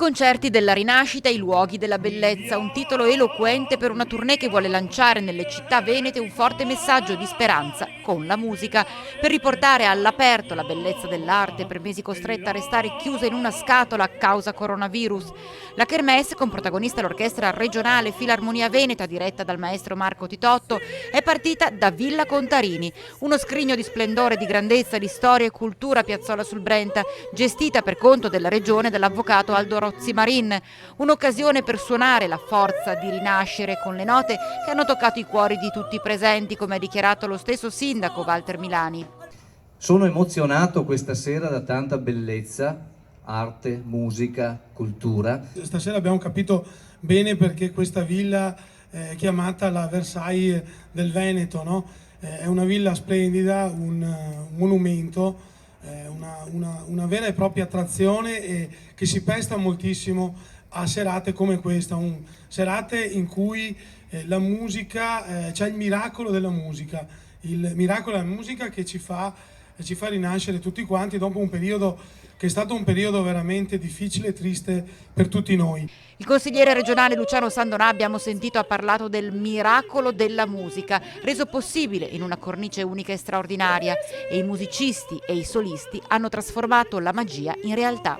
concerti della rinascita, i luoghi della bellezza, un titolo eloquente per una tournée che vuole lanciare nelle città venete un forte messaggio di speranza con la musica, per riportare all'aperto la bellezza dell'arte per mesi costretta a restare chiusa in una scatola a causa coronavirus. La Kermesse, con protagonista l'orchestra regionale Filarmonia Veneta diretta dal maestro Marco Titotto, è partita da Villa Contarini, uno scrigno di splendore, di grandezza, di storia e cultura a Piazzola sul Brenta, gestita per conto della regione dall'avvocato Aldo Rozzi Marin, un'occasione per suonare la forza di rinascere con le note che hanno toccato i cuori di tutti i presenti, come ha dichiarato lo stesso sindaco Walter Milani. Sono emozionato questa sera da tanta bellezza, arte, musica, cultura. Stasera abbiamo capito bene perché questa villa è chiamata la Versailles del Veneto, no? È una villa splendida, un monumento, una vera e propria attrazione che si presta moltissimo a serate come questa, serate in cui la musica, c'è il miracolo della musica, che ci fa rinascere tutti quanti dopo un periodo che è stato un periodo veramente difficile e triste per tutti noi. Il consigliere regionale Luciano Sandonà, abbiamo sentito, ha parlato del miracolo della musica, reso possibile in una cornice unica e straordinaria, e i musicisti e i solisti hanno trasformato la magia in realtà.